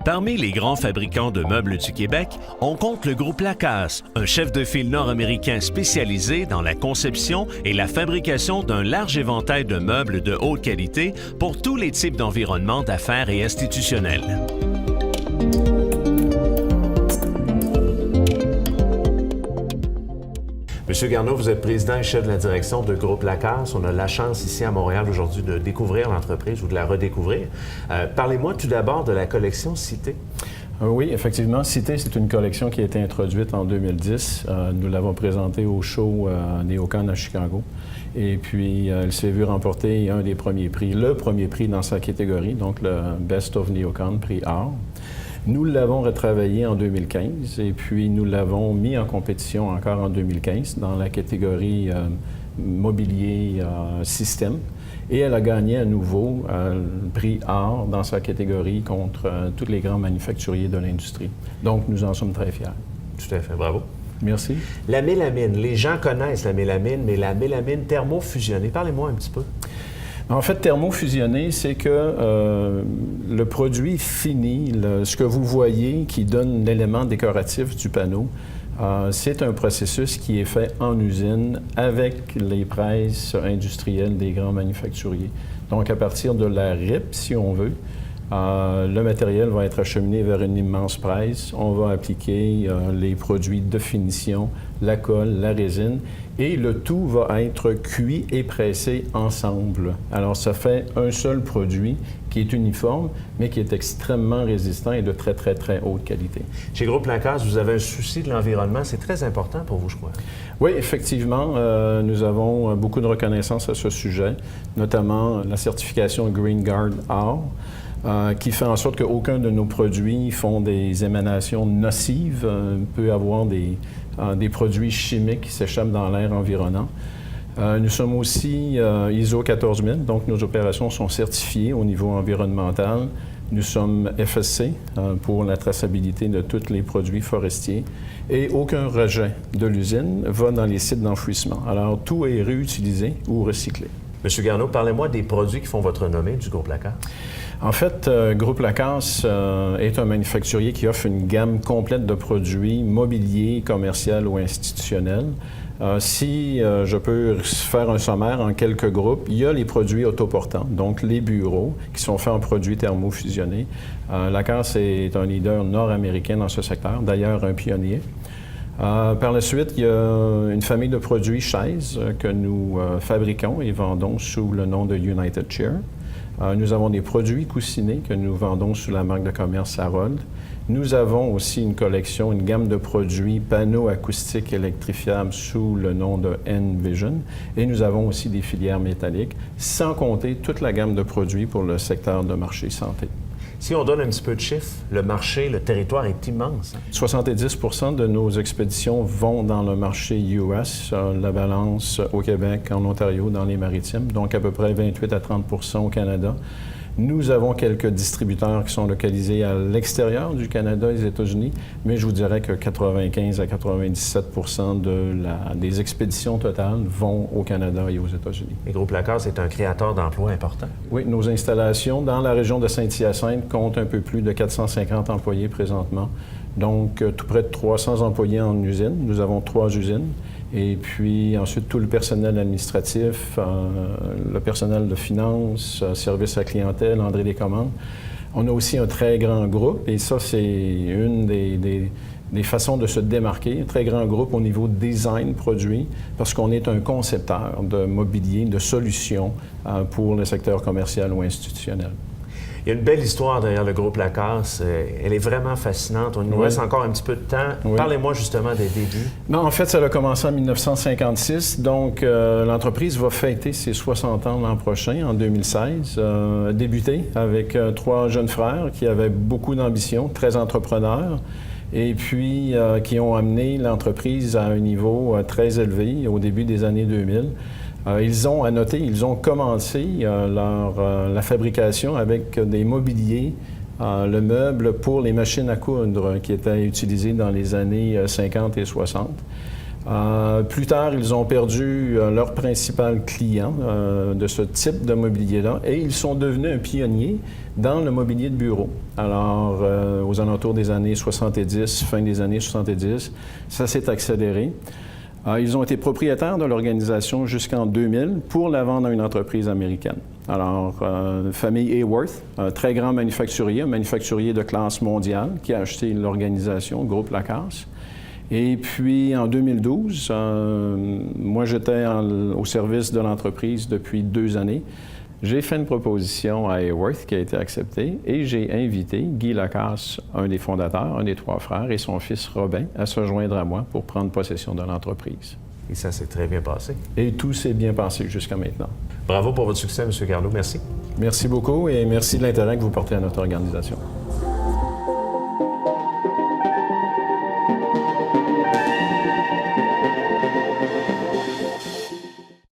Parmi les grands fabricants de meubles du Québec, on compte le groupe Lacasse, un chef de file nord-américain spécialisé dans la conception et la fabrication d'un large éventail de meubles de haute qualité pour tous les types d'environnements d'affaires et institutionnels. Monsieur Garneau, vous êtes président et chef de la direction de Groupe Lacasse. On a la chance ici à Montréal aujourd'hui de découvrir l'entreprise ou de la redécouvrir. Parlez-moi tout d'abord de la collection Cité. Oui, effectivement. Cité, c'est une collection qui a été introduite en 2010. Nous l'avons présentée au show NeoCon à Chicago. Et puis, elle s'est vue remporter un des premiers prix, le premier prix dans sa catégorie, donc le Best of NeoCon, prix Or. Nous l'avons retravaillé en 2015 et puis nous l'avons mis en compétition encore en 2015 dans la catégorie mobilier système. Et elle a gagné à nouveau le prix Or dans sa catégorie contre tous les grands manufacturiers de l'industrie. Donc, nous en sommes très fiers. Tout à fait. Bravo. Merci. La mélamine. Les gens connaissent la mélamine, mais la mélamine thermofusionnée, parlez-moi un petit peu. En fait, thermofusionné, c'est que le produit fini, ce que vous voyez qui donne l'élément décoratif du panneau, c'est un processus qui est fait en usine avec les presses industrielles des grands manufacturiers. Donc, à partir de la RIP, si on veut, le matériel va être acheminé vers une immense presse. On va appliquer les produits de finition, la colle, la résine, et le tout va être cuit et pressé ensemble. Alors, ça fait un seul produit qui est uniforme, mais qui est extrêmement résistant et de très, très, très haute qualité. Chez Groupe Lacasse, vous avez un souci de l'environnement. C'est très important pour vous, je crois. Oui, effectivement. Nous avons beaucoup de reconnaissance à ce sujet, notamment la certification Green Guard Or, qui fait en sorte qu'aucun de nos produits font des émanations nocives, peut avoir des produits chimiques qui s'échappent dans l'air environnant. Nous sommes aussi ISO 14000, donc nos opérations sont certifiées au niveau environnemental. Nous sommes FSC pour la traçabilité de tous les produits forestiers et aucun rejet de l'usine va dans les sites d'enfouissement. Alors, tout est réutilisé ou recyclé. Monsieur Garneau, parlez-moi des produits qui font votre renommée du Groupe Lacasse. En fait, Groupe Lacasse est un manufacturier qui offre une gamme complète de produits mobiliers, commerciaux ou institutionnels. Si je peux faire un sommaire en quelques groupes, il y a les produits autoportants, donc les bureaux, qui sont faits en produits thermofusionnés. Lacasse est un leader nord-américain dans ce secteur, d'ailleurs un pionnier. Par la suite, il y a une famille de produits chaises que nous fabriquons et vendons sous le nom de United Chair. Nous avons des produits coussinés que nous vendons sous la marque de commerce Harold. Nous avons aussi une collection, une gamme de produits panneaux acoustiques électrifiables sous le nom de Envision. Et nous avons aussi des filières métalliques, sans compter toute la gamme de produits pour le secteur de marché santé. Si on donne un petit peu de chiffres, le marché, le territoire est immense. 70 de nos expéditions vont dans le marché US, la balance au Québec, en Ontario, dans les maritimes, donc à peu près 28 à 30 au Canada. Nous avons quelques distributeurs qui sont localisés à l'extérieur du Canada et des États-Unis, mais je vous dirais que 95 à 97 des expéditions totales vont au Canada et aux États-Unis. Et Groupe Lacasse est un créateur d'emplois important. Oui, nos installations dans la région de Saint-Hyacinthe comptent un peu plus de 450 employés présentement, donc tout près de 300 employés en usine. Nous avons 3 usines. Et puis ensuite, tout le personnel administratif, le personnel de finances, service à clientèle, André des commandes. On a aussi un très grand groupe, et ça, c'est une des façons de se démarquer. Un très grand groupe au niveau design produit, parce qu'on est un concepteur de mobilier, de solutions pour le secteur commercial ou institutionnel. Il y a une belle histoire derrière le Groupe Lacasse. Elle est vraiment fascinante. On nous reste encore un petit peu de temps. Oui. Parlez-moi justement des débuts. Non, en fait, ça a commencé en 1956. Donc, l'entreprise va fêter ses 60 ans l'an prochain, en 2016. Débuté avec 3 jeunes frères qui avaient beaucoup d'ambition, très entrepreneurs, et puis qui ont amené l'entreprise à un niveau très élevé au début des années 2000. Ils ont commencé la fabrication avec des mobiliers, le meuble pour les machines à coudre qui étaient utilisés dans les années 50 et 60. Plus tard, ils ont perdu leur principal client de ce type de mobilier-là et ils sont devenus un pionnier dans le mobilier de bureau. Alors, aux alentours des années 70, fin des années 70, ça s'est accéléré. Ils ont été propriétaires de l'organisation jusqu'en 2000 pour la vendre à une entreprise américaine. Alors, famille Haworth, un très grand manufacturier, un manufacturier de classe mondiale qui a acheté l'organisation, Groupe Lacasse. Et puis, en 2012, moi, j'étais au service de l'entreprise depuis 2 années. J'ai fait une proposition à Haworth qui a été acceptée et j'ai invité Guy Lacasse, un des fondateurs, un des 3 frères, et son fils Robin à se joindre à moi pour prendre possession de l'entreprise. Et ça s'est très bien passé. Et tout s'est bien passé jusqu'à maintenant. Bravo pour votre succès, M. Garneau. Merci. Merci beaucoup et merci de l'intérêt que vous portez à notre organisation.